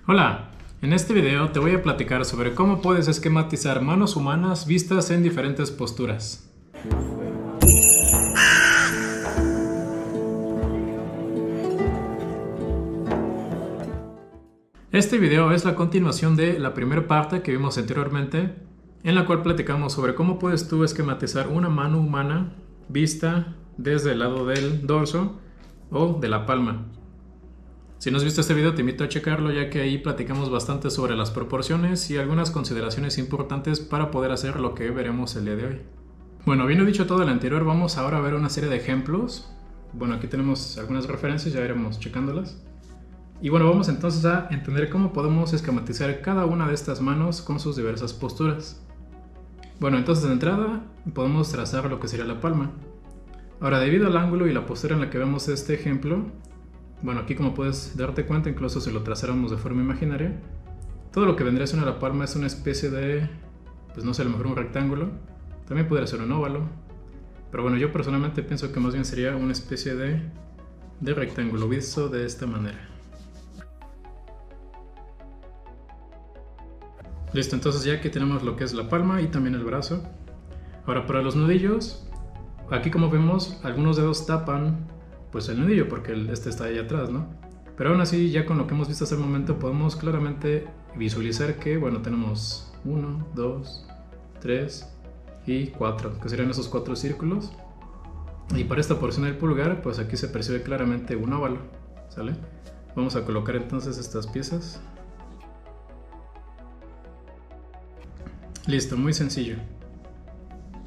Hola, en este video te voy a platicar sobre cómo puedes esquematizar manos humanas vistas en diferentes posturas. Este video es la continuación de la primera parte que vimos anteriormente, en la cual platicamos sobre cómo puedes tú esquematizar una mano humana vista desde el lado del dorso o de la palma. Si no has visto este video, te invito a checarlo, ya que ahí platicamos bastante sobre las proporciones y algunas consideraciones importantes para poder hacer lo que veremos el día de hoy. Bueno, habiendo dicho todo lo anterior, vamos ahora a ver una serie de ejemplos. Bueno, aquí tenemos algunas referencias, ya iremos checándolas. Y bueno, vamos entonces a entender cómo podemos esquematizar cada una de estas manos con sus diversas posturas. Bueno, entonces de entrada podemos trazar lo que sería la palma. Ahora, debido al ángulo y la postura en la que vemos este ejemplo, bueno, aquí como puedes darte cuenta, incluso si lo trazáramos de forma imaginaria, todo lo que vendría siendo la palma es una especie de, pues no sé, a lo mejor un rectángulo, también podría ser un óvalo, pero bueno, yo personalmente pienso que más bien sería una especie de rectángulo visto de esta manera. Listo, entonces ya que tenemos lo que es la palma y también el brazo. Ahora para los nudillos, aquí como vemos, algunos dedos tapan pues el nudillo porque este está ahí atrás, ¿no? Pero aún así, ya con lo que hemos visto hasta el momento, podemos claramente visualizar que, bueno, tenemos 1, 2, 3 y 4, que serían esos 4 círculos. Y para esta porción del pulgar, pues aquí se percibe claramente un óvalo, ¿sale? Vamos a colocar entonces estas piezas. Listo, muy sencillo.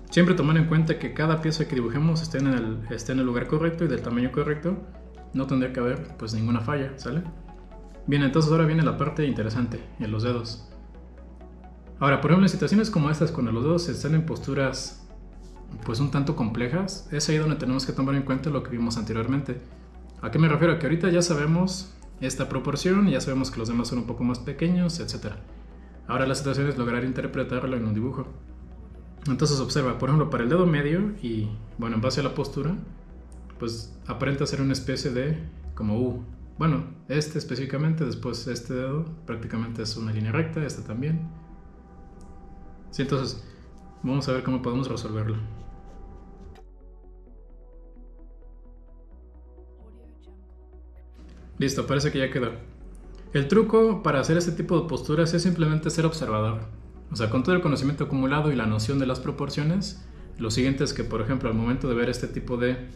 Siempre tomar en cuenta que cada pieza que dibujemos esté en el lugar correcto y del tamaño correcto. No tendría que haber pues ninguna falla, ¿sale? Bien, entonces ahora viene la parte interesante, en los dedos. Ahora, por ejemplo, en situaciones como estas, cuando los dedos están en posturas pues un tanto complejas, es ahí donde tenemos que tomar en cuenta lo que vimos anteriormente. ¿A qué me refiero? A que ahorita ya sabemos esta proporción, ya sabemos que los demás son un poco más pequeños, etc. Ahora la situación es lograr interpretarlo en un dibujo. Entonces observa, por ejemplo, para el dedo medio y, bueno, en base a la postura, pues aparenta ser una especie de como U. Bueno, este específicamente, después este dedo prácticamente es una línea recta, este también. Sí, entonces vamos a ver cómo podemos resolverlo. Listo, parece que ya quedó. El truco para hacer este tipo de posturas es simplemente ser observador. O sea, con todo el conocimiento acumulado y la noción de las proporciones, lo siguiente es que, por ejemplo, al momento de ver este tipo de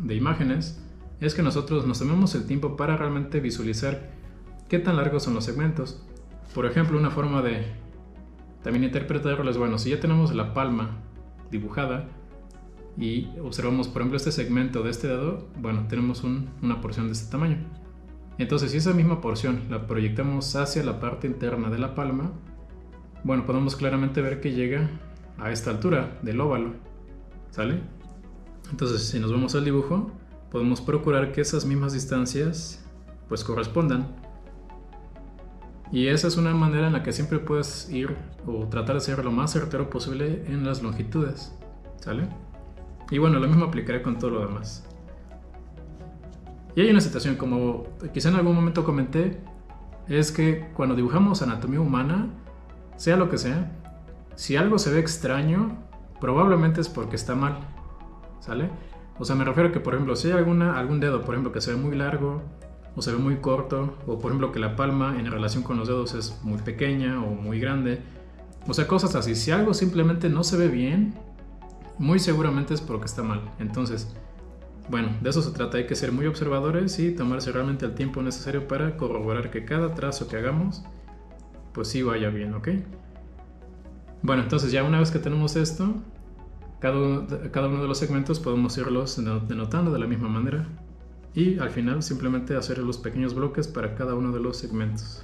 imágenes, es que nosotros nos tomemos el tiempo para realmente visualizar qué tan largos son los segmentos. Por ejemplo, una forma de también interpretarlo es, bueno, si ya tenemos la palma dibujada y observamos, por ejemplo, este segmento de este dedo, bueno, tenemos una porción de este tamaño. Entonces, si esa misma porción la proyectamos hacia la parte interna de la palma, bueno, podemos claramente ver que llega a esta altura del óvalo, ¿sale? Entonces, si nos vamos al dibujo, podemos procurar que esas mismas distancias pues correspondan. Y esa es una manera en la que siempre puedes ir o tratar de ser lo más certero posible en las longitudes, ¿sale? Y bueno, lo mismo aplicaré con todo lo demás. Y hay una situación, como quizá en algún momento comenté, es que cuando dibujamos anatomía humana, sea lo que sea, si algo se ve extraño, probablemente es porque está mal, ¿sale? O sea, me refiero a que, por ejemplo, si hay algún dedo, por ejemplo, que se ve muy largo o se ve muy corto, o por ejemplo que la palma en relación con los dedos es muy pequeña o muy grande, o sea, cosas así. Si algo simplemente no se ve bien, muy seguramente es porque está mal. Entonces, bueno, de eso se trata, hay que ser muy observadores y tomarse realmente el tiempo necesario para corroborar que cada trazo que hagamos pues sí vaya bien, ¿ok? Bueno, entonces ya una vez que tenemos esto, cada uno de los segmentos podemos irlos denotando de la misma manera y al final simplemente hacer los pequeños bloques para cada uno de los segmentos.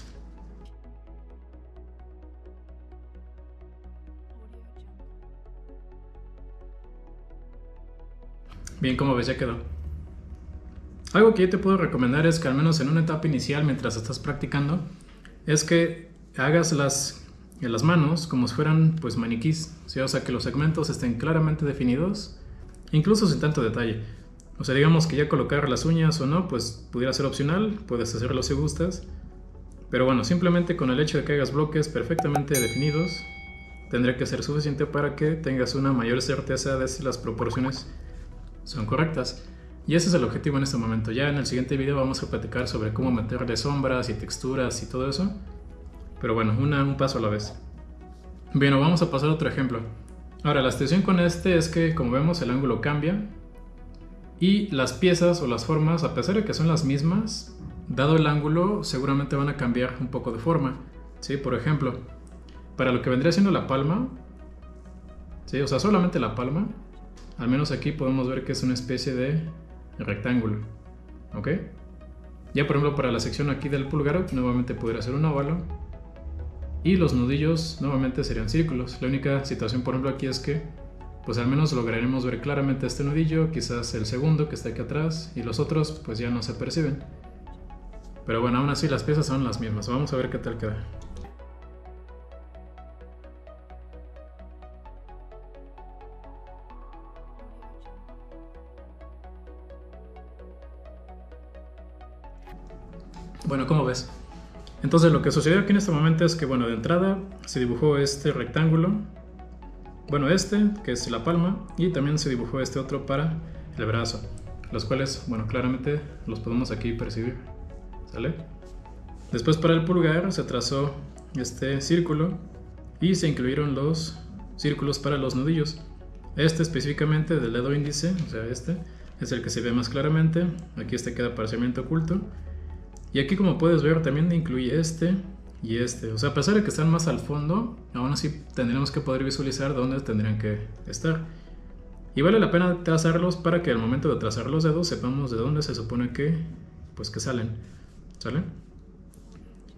Bien, como ves, ya quedó. Algo que yo te puedo recomendar es que al menos en una etapa inicial, mientras estás practicando, es que hagas las manos como si fueran pues maniquís, ¿sí? O sea, que los segmentos estén claramente definidos, incluso sin tanto detalle. O sea, digamos que ya colocar las uñas o no, pues pudiera ser opcional, puedes hacerlo si gustas, Pero bueno, simplemente con el hecho de que hagas bloques perfectamente definidos, tendría que ser suficiente para que tengas una mayor certeza de si las proporciones son correctas. Y ese es el objetivo en este momento. Ya en el siguiente video vamos a platicar sobre cómo meterle sombras y texturas y todo eso. Pero bueno, un paso a la vez. Bien, vamos a pasar a otro ejemplo. Ahora, la situación con este es que, como vemos, el ángulo cambia. Y las piezas o las formas, a pesar de que son las mismas, dado el ángulo, seguramente van a cambiar un poco de forma. ¿Sí? Por ejemplo, para lo que vendría siendo la palma, ¿sí? O sea, solamente la palma, al menos aquí podemos ver que es una especie de rectángulo. ¿Ok? Ya por ejemplo para la sección aquí del pulgar, nuevamente podría ser un óvalo. Y los nudillos nuevamente serían círculos. La única situación por ejemplo aquí es que pues al menos lograremos ver claramente este nudillo, quizás el segundo que está aquí atrás, y los otros pues ya no se perciben. Pero bueno, aún así las piezas son las mismas. Vamos a ver qué tal queda. Bueno, ¿cómo ves? Entonces lo que sucedió aquí en este momento es que, bueno, de entrada se dibujó este rectángulo, bueno, este, que es la palma, y también se dibujó este otro para el brazo, los cuales, bueno, claramente los podemos aquí percibir, ¿sale? Después para el pulgar se trazó este círculo y se incluyeron los círculos para los nudillos. Este específicamente del dedo índice, o sea, este es el que se ve más claramente, aquí este queda parcialmente oculto. Y aquí como puedes ver también incluye este y este. O sea, a pesar de que están más al fondo, aún así tendremos que poder visualizar dónde tendrían que estar. Y vale la pena trazarlos para que al momento de trazar los dedos sepamos de dónde se supone que, pues que salen. ¿Sale?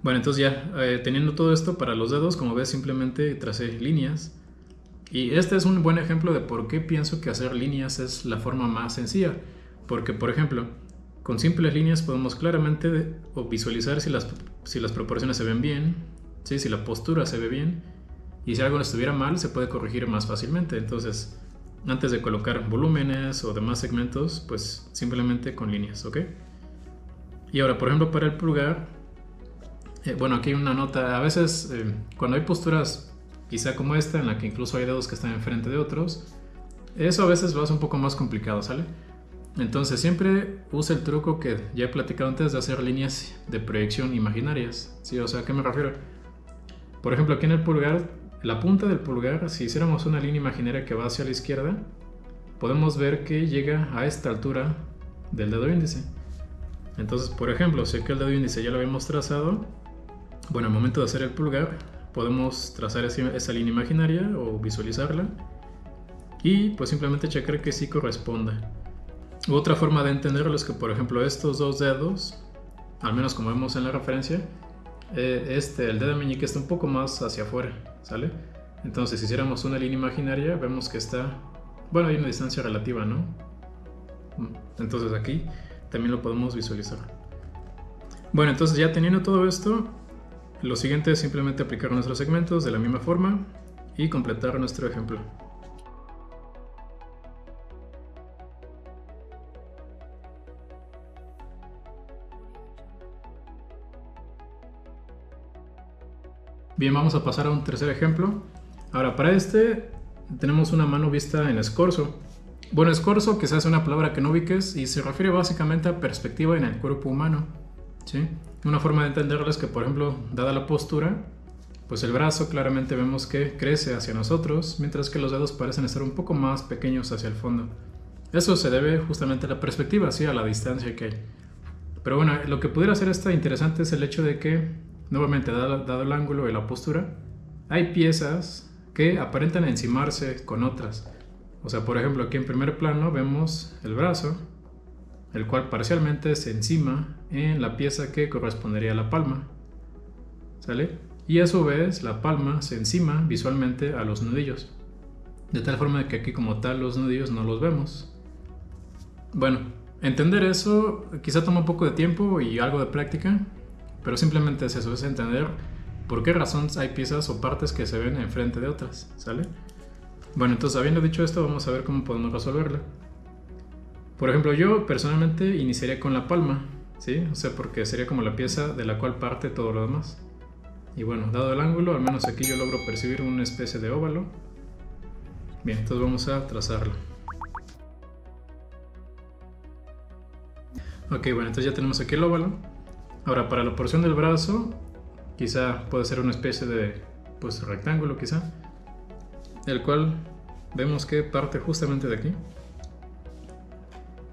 Bueno, entonces ya teniendo todo esto para los dedos, como ves simplemente tracé líneas. Y este es un buen ejemplo de por qué pienso que hacer líneas es la forma más sencilla. Porque, por ejemplo, con simples líneas podemos claramente visualizar si las proporciones se ven bien, ¿sí? Si la postura se ve bien, y si algo estuviera mal se puede corregir más fácilmente. Entonces, antes de colocar volúmenes o demás segmentos, pues simplemente con líneas, ¿ok? Y ahora, por ejemplo, para el pulgar, bueno, aquí hay una nota. A veces, cuando hay posturas quizá como esta, en la que incluso hay dedos que están enfrente de otros, eso a veces lo hace un poco más complicado, ¿sale? Entonces siempre usa el truco que ya he platicado antes de hacer líneas de proyección imaginarias. ¿Sí? O sea, ¿a qué me refiero? Por ejemplo, aquí en el pulgar, la punta del pulgar, si hiciéramos una línea imaginaria que va hacia la izquierda, podemos ver que llega a esta altura del dedo índice. Entonces, por ejemplo, si aquí el dedo índice ya lo habíamos trazado, bueno, al momento de hacer el pulgar, podemos trazar esa línea imaginaria o visualizarla y pues simplemente checar que sí corresponda. Otra forma de entenderlo es que, por ejemplo, estos dos dedos, al menos como vemos en la referencia, el dedo meñique está un poco más hacia afuera, ¿sale? Entonces, si hiciéramos una línea imaginaria, vemos que está, bueno, hay una distancia relativa, ¿no? Entonces aquí también lo podemos visualizar. Bueno, entonces ya teniendo todo esto, lo siguiente es simplemente aplicar nuestros segmentos de la misma forma y completar nuestro ejemplo. Bien, vamos a pasar a un tercer ejemplo. Ahora, para este tenemos una mano vista en escorzo. Bueno, escorzo quizás es una palabra que no ubiques y se refiere básicamente a perspectiva en el cuerpo humano, ¿sí? Una forma de entenderlo es que, por ejemplo, dada la postura, pues el brazo claramente vemos que crece hacia nosotros, mientras que los dedos parecen estar un poco más pequeños hacia el fondo. Eso se debe justamente a la perspectiva, sí, a la distancia que hay. Pero bueno, lo que pudiera ser interesante es el hecho de que, nuevamente, dado el ángulo y la postura, hay piezas que aparentan encimarse con otras. O sea, por ejemplo, aquí en primer plano vemos el brazo, el cual parcialmente se encima en la pieza que correspondería a la palma, ¿sale? Y a su vez la palma se encima visualmente a los nudillos, de tal forma que aquí como tal los nudillos no los vemos. Bueno, entender eso quizá toma un poco de tiempo y algo de práctica, pero simplemente es eso, es entender por qué razón hay piezas o partes que se ven enfrente de otras, ¿sale? Bueno, entonces habiendo dicho esto, vamos a ver cómo podemos resolverla. Por ejemplo, yo personalmente iniciaría con la palma, ¿sí? O sea, porque sería como la pieza de la cual parte todo lo demás. Y bueno, dado el ángulo, al menos aquí yo logro percibir una especie de óvalo. Bien, entonces vamos a trazarlo. Ok, bueno, entonces ya tenemos aquí el óvalo. Ahora, para la porción del brazo, quizá puede ser una especie de, pues, rectángulo quizá, el cual vemos que parte justamente de aquí.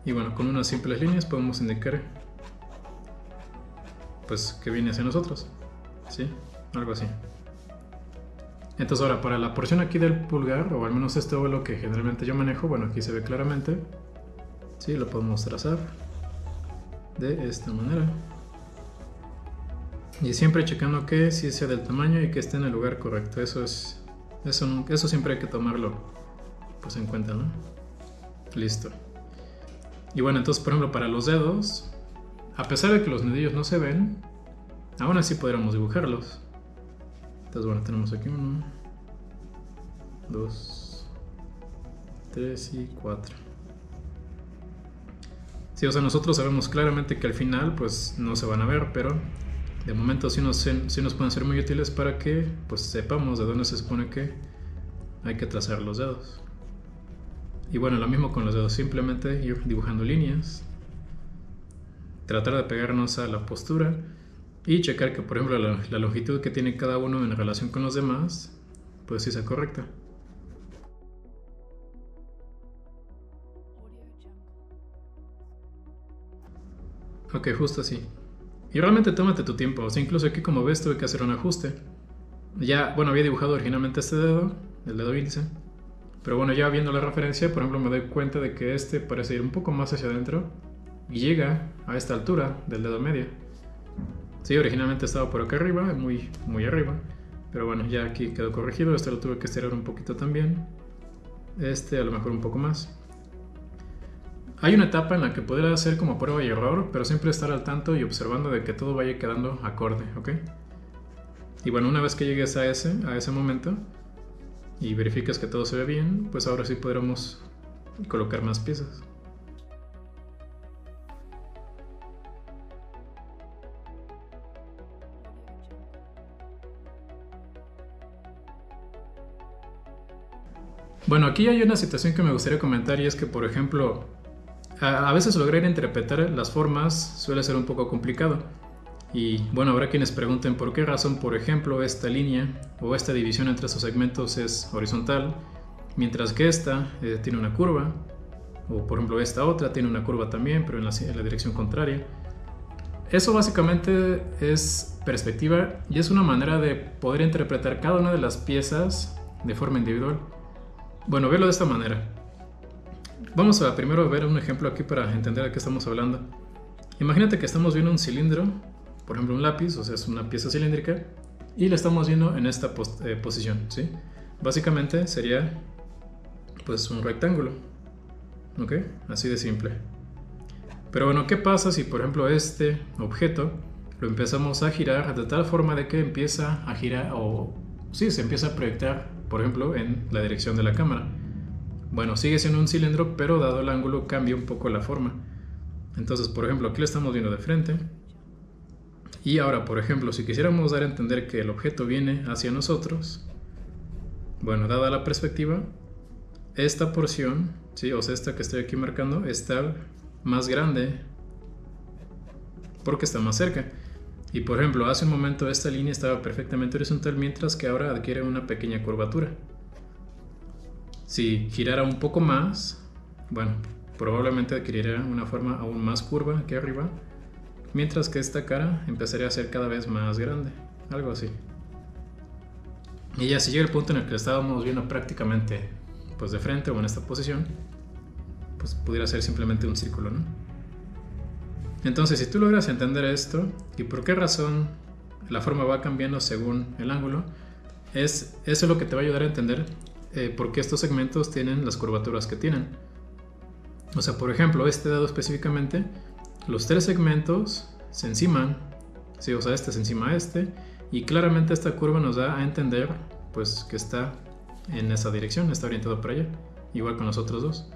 Y bueno, con unas simples líneas podemos indicar, pues, que viene hacia nosotros, ¿sí? Algo así. Entonces ahora, para la porción aquí del pulgar, o al menos este óvalo que generalmente yo manejo, bueno, aquí se ve claramente, ¿sí? Lo podemos trazar de esta manera. Y siempre checando que sí sea del tamaño y que esté en el lugar correcto. Eso siempre hay que tomarlo, pues, en cuenta, ¿no? Listo. Y bueno, entonces, por ejemplo, para los dedos, a pesar de que los nudillos no se ven, aún así podríamos dibujarlos. Entonces, bueno, tenemos aquí 1, 2, 3 y 4. Sí, o sea, nosotros sabemos claramente que al final, pues, no se van a ver, pero de momento sí nos pueden ser muy útiles para que, pues, sepamos de dónde se supone que hay que trazar los dedos. Y bueno, lo mismo con los dedos, simplemente ir dibujando líneas, tratar de pegarnos a la postura y checar que, por ejemplo, la longitud que tiene cada uno en relación con los demás, pues sí sea correcta. Ok, justo así. Y realmente tómate tu tiempo, o sea, incluso aquí como ves tuve que hacer un ajuste. Ya, bueno, había dibujado originalmente este dedo, el dedo índice, pero bueno, ya viendo la referencia, por ejemplo, me doy cuenta de que este parece ir un poco más hacia adentro y llega a esta altura del dedo medio. Sí, originalmente estaba por acá arriba, muy, muy arriba, pero bueno, ya aquí quedó corregido. Este lo tuve que estirar un poquito también, este a lo mejor un poco más. Hay una etapa en la que podrá hacer como prueba y error, pero siempre estar al tanto y observando de que todo vaya quedando acorde, ¿ok? Y bueno, una vez que llegues a ese momento y verifiques que todo se ve bien, pues ahora sí podremos colocar más piezas. Bueno, aquí hay una situación que me gustaría comentar y es que, por ejemplo, a veces lograr interpretar las formas suele ser un poco complicado. Y bueno, habrá quienes pregunten por qué razón, por ejemplo, esta línea o esta división entre sus segmentos es horizontal, mientras que esta tiene una curva, o por ejemplo esta otra tiene una curva también, pero en la dirección contraria. Eso básicamente es perspectiva y es una manera de poder interpretar cada una de las piezas de forma individual. Bueno, velo de esta manera. Vamos a primero ver un ejemplo aquí para entender de qué estamos hablando. Imagínate que estamos viendo un cilindro, por ejemplo un lápiz, o sea es una pieza cilíndrica, y la estamos viendo en esta posición, ¿sí? Básicamente sería pues un rectángulo, ¿ok? Así de simple. Pero bueno, ¿qué pasa si por ejemplo este objeto lo empezamos a girar de tal forma de que empieza a girar, o sí, se empieza a proyectar, por ejemplo, en la dirección de la cámara? Bueno, sigue siendo un cilindro, pero dado el ángulo cambia un poco la forma. Entonces, por ejemplo, aquí lo estamos viendo de frente. Y ahora, por ejemplo, si quisiéramos dar a entender que el objeto viene hacia nosotros, bueno, dada la perspectiva, esta porción, ¿sí? O sea, esta que estoy aquí marcando, está más grande porque está más cerca. Y por ejemplo, hace un momento esta línea estaba perfectamente horizontal, mientras que ahora adquiere una pequeña curvatura. Si girara un poco más, bueno, probablemente adquiriría una forma aún más curva aquí arriba, mientras que esta cara empezaría a ser cada vez más grande, algo así. Y ya si llega el punto en el que estábamos viendo prácticamente pues de frente o en esta posición, pues pudiera ser simplemente un círculo, ¿no? Entonces, si tú logras entender esto y por qué razón la forma va cambiando según el ángulo, eso es lo que te va a ayudar a entender por qué estos segmentos tienen las curvaturas que tienen. O sea, por ejemplo, este dedo específicamente, los tres segmentos se enciman, ¿sí? O sea, este se encima a este, y claramente esta curva nos da a entender pues que está en esa dirección, está orientado para allá, igual con los otros dos.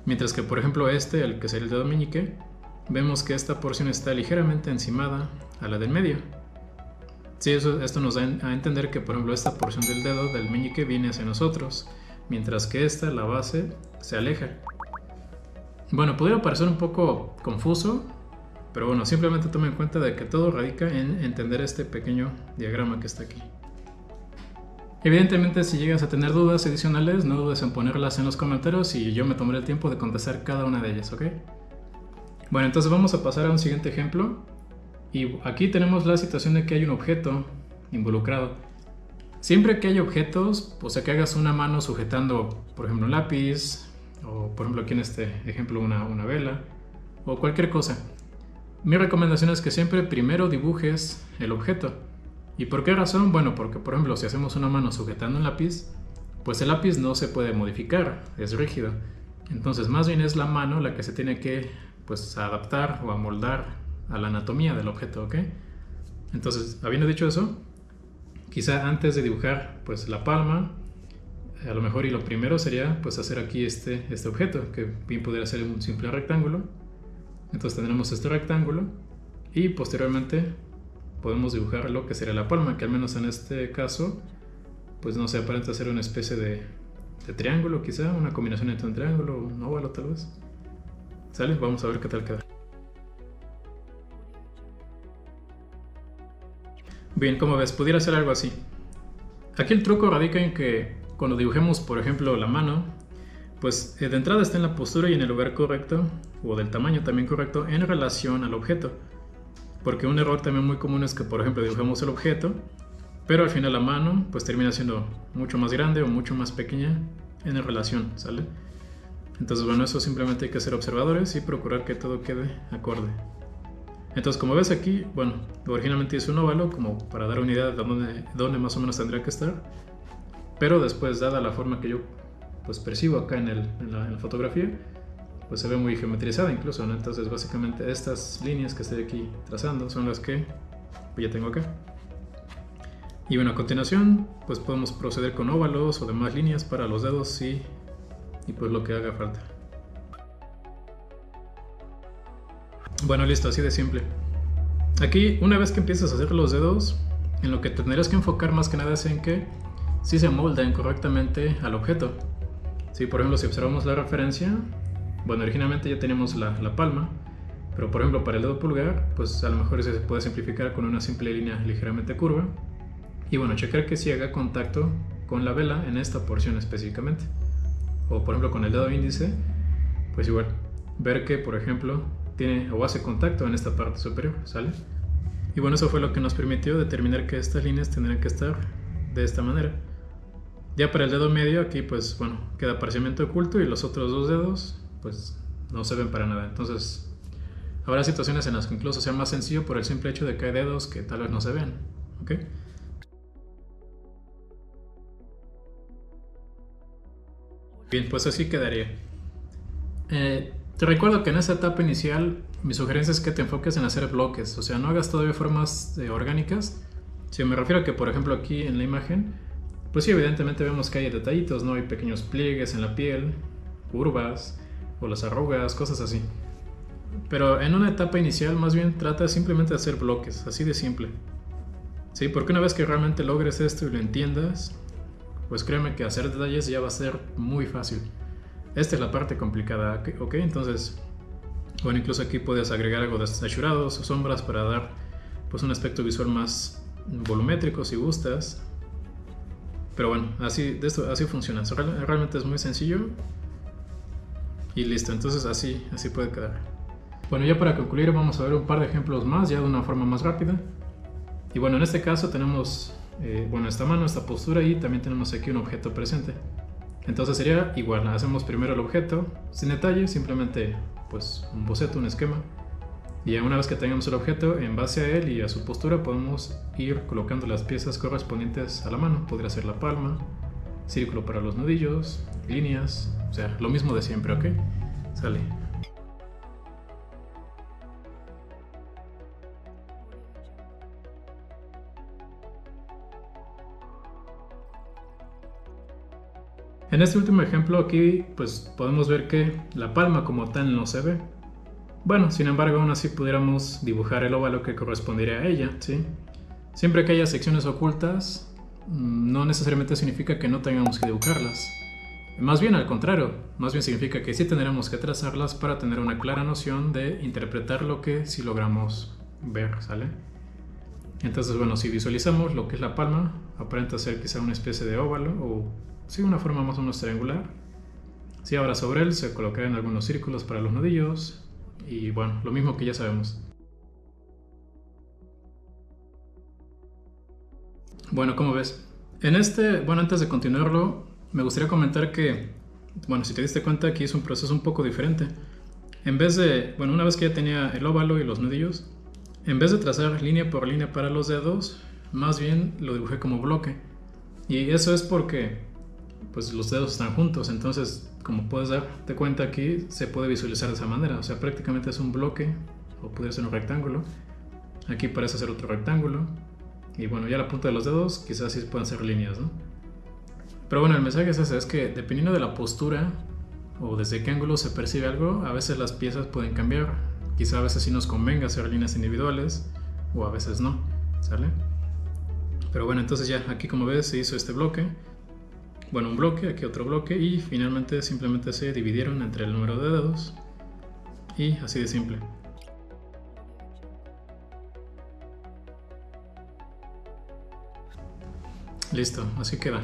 Mientras que, por ejemplo, el que sería el dedo meñique, vemos que esta porción está ligeramente encimada a la del medio. Sí, esto nos da a entender que, por ejemplo, esta porción del dedo del meñique viene hacia nosotros, mientras que esta, la base, se aleja. Bueno, podría parecer un poco confuso, pero bueno, simplemente toma en cuenta de que todo radica en entender este pequeño diagrama que está aquí. Evidentemente, si llegas a tener dudas adicionales, no dudes en ponerlas en los comentarios y yo me tomaré el tiempo de contestar cada una de ellas, ¿ok? Bueno, entonces vamos a pasar a un siguiente ejemplo. Y aquí tenemos la situación de que hay un objeto involucrado. Siempre que hay objetos, o sea que hagas una mano sujetando, por ejemplo, un lápiz, o por ejemplo aquí en este ejemplo una vela, o cualquier cosa. Mi recomendación es que siempre primero dibujes el objeto. ¿Y por qué razón? Bueno, porque por ejemplo si hacemos una mano sujetando un lápiz, pues el lápiz no se puede modificar, es rígido. Entonces más bien es la mano la que se tiene que pues adaptar o amoldar a la anatomía del objeto, ¿ok? Entonces, habiendo dicho eso, quizá antes de dibujar pues la palma, a lo mejor y lo primero sería pues hacer aquí este objeto, que bien podría ser un simple rectángulo. Entonces tendremos este rectángulo y posteriormente podemos dibujar lo que sería la palma, que al menos en este caso pues no sé, aparenta ser una especie de triángulo, quizá una combinación entre un triángulo o un óvalo tal vez. ¿Sale? Vamos a ver qué tal queda. Bien, como ves, pudiera ser algo así. Aquí el truco radica en que cuando dibujemos, por ejemplo, la mano, pues de entrada está en la postura y en el lugar correcto, o del tamaño también correcto, en relación al objeto. Porque un error también muy común es que, por ejemplo, dibujamos el objeto, pero al final la mano pues termina siendo mucho más grande o mucho más pequeña en relación, ¿sale? Entonces, bueno, eso simplemente hay que ser observadores y procurar que todo quede acorde. Entonces, como ves aquí, bueno, originalmente hice un óvalo como para dar una idea de dónde más o menos tendría que estar, pero después, dada la forma que yo pues percibo acá en la fotografía, pues se ve muy geometrizada incluso, ¿no? Entonces básicamente estas líneas que estoy aquí trazando son las que pues, ya tengo acá. Y bueno, a continuación pues podemos proceder con óvalos o demás líneas para los dedos y pues lo que haga falta. Bueno, listo, así de simple. Aquí, una vez que empiezas a hacer los dedos, en lo que tendrás que enfocar más que nada es en que si se molden correctamente al objeto. Sí, por ejemplo, si observamos la referencia, bueno, originalmente ya teníamos la palma, pero por ejemplo para el dedo pulgar, pues a lo mejor se puede simplificar con una simple línea ligeramente curva. Y bueno, checar que sí haga contacto con la vela en esta porción específicamente. O por ejemplo con el dedo índice, pues igual, ver que por ejemplo tiene o hace contacto en esta parte superior, ¿sale? Y bueno, eso fue lo que nos permitió determinar que estas líneas tendrían que estar de esta manera. Ya para el dedo medio aquí pues bueno, queda parcialmente oculto y los otros dos dedos pues no se ven para nada. Entonces habrá situaciones en las que incluso sea más sencillo por el simple hecho de que hay dedos que tal vez no se ven, ¿ok? Bien, pues así quedaría. Te recuerdo que en esta etapa inicial mi sugerencia es que te enfoques en hacer bloques, o sea, no hagas todavía formas orgánicas. Si me refiero a que, por ejemplo, aquí en la imagen, pues sí, evidentemente vemos que hay detallitos, ¿no? Hay pequeños pliegues en la piel, curvas, o las arrugas, cosas así. Pero en una etapa inicial, más bien trata simplemente de hacer bloques, así de simple. Sí, porque una vez que realmente logres esto y lo entiendas, pues créeme que hacer detalles ya va a ser muy fácil. Esta es la parte complicada, ¿ok? Entonces, bueno, incluso aquí puedes agregar algo de saturados o sombras para dar pues un aspecto visual más volumétrico si gustas. Pero bueno, así funciona. Realmente es muy sencillo. Y listo, entonces así puede quedar. Bueno, ya para concluir vamos a ver un par de ejemplos más, ya de una forma más rápida. Y bueno, en este caso tenemos bueno, esta mano, esta postura y también tenemos aquí un objeto presente. Entonces sería igual, hacemos primero el objeto, sin detalle, simplemente pues un boceto, un esquema. Y una vez que tengamos el objeto, en base a él y a su postura podemos ir colocando las piezas correspondientes a la mano. Podría ser la palma, círculo para los nudillos, líneas, o sea, lo mismo de siempre, ¿ok? Sale. En este último ejemplo aquí pues podemos ver que la palma como tal no se ve. Bueno, sin embargo, aún así pudiéramos dibujar el óvalo que correspondería a ella, ¿sí? Siempre que haya secciones ocultas, no necesariamente significa que no tengamos que dibujarlas. Más bien al contrario, más bien significa que sí tendremos que trazarlas para tener una clara noción de interpretar lo que sí logramos ver, ¿sale? Entonces, bueno, si visualizamos lo que es la palma, aparenta ser quizá una especie de óvalo o sí una forma más o menos triangular. Sí, ahora sobre él se colocarán algunos círculos para los nudillos y bueno, lo mismo que ya sabemos. Bueno, ¿cómo ves? Bueno, antes de continuarlo, me gustaría comentar que, bueno, si te diste cuenta, aquí es un proceso un poco diferente. En vez de, bueno, una vez que ya tenía el óvalo y los nudillos, en vez de trazar línea por línea para los dedos, más bien lo dibujé como bloque. Y eso es porque, pues, los dedos están juntos, entonces, como puedes darte cuenta aquí, se puede visualizar de esa manera. O sea, prácticamente es un bloque, o puede ser un rectángulo. Aquí parece ser otro rectángulo. Y bueno, ya la punta de los dedos quizás sí puedan ser líneas, ¿no? Pero bueno, el mensaje es ese, es que dependiendo de la postura o desde qué ángulo se percibe algo, a veces las piezas pueden cambiar. Quizá a veces sí nos convenga hacer líneas individuales o a veces no, ¿sale? Pero bueno, entonces ya aquí como ves se hizo este bloque. Bueno, un bloque, aquí otro bloque y finalmente simplemente se dividieron entre el número de dedos y así de simple. Listo, así queda.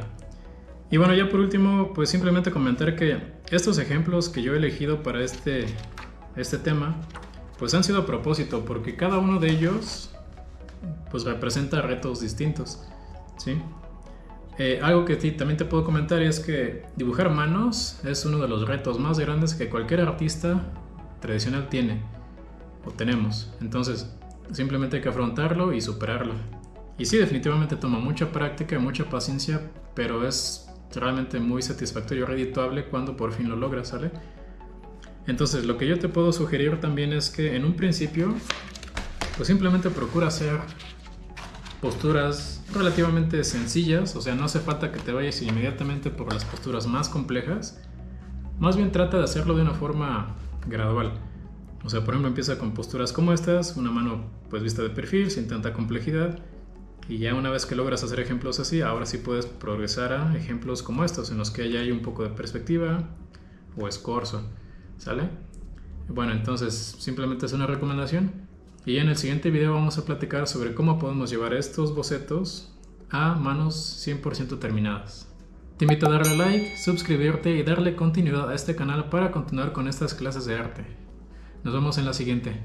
Y bueno, ya por último, pues simplemente comentar que estos ejemplos que yo he elegido para este tema, pues han sido a propósito, porque cada uno de ellos pues representa retos distintos, ¿sí? Algo que también te puedo comentar es que dibujar manos es uno de los retos más grandes que cualquier artista tradicional tiene o tenemos. Entonces, simplemente hay que afrontarlo y superarlo. Y sí, definitivamente toma mucha práctica y mucha paciencia, pero es realmente muy satisfactorio y redituable cuando por fin lo logras, ¿sale? Entonces, lo que yo te puedo sugerir también es que en un principio, pues simplemente procura hacer posturas relativamente sencillas, o sea, no hace falta que te vayas inmediatamente por las posturas más complejas, más bien trata de hacerlo de una forma gradual. O sea, por ejemplo, empieza con posturas como estas, una mano pues vista de perfil, sin tanta complejidad. Y ya una vez que logras hacer ejemplos así, ahora sí puedes progresar a ejemplos como estos, en los que ya hay un poco de perspectiva o escorzo, ¿sale? Bueno, entonces simplemente es una recomendación. Y en el siguiente video vamos a platicar sobre cómo podemos llevar estos bocetos a manos 100% terminadas. Te invito a darle like, suscribirte y darle continuidad a este canal para continuar con estas clases de arte. Nos vemos en la siguiente.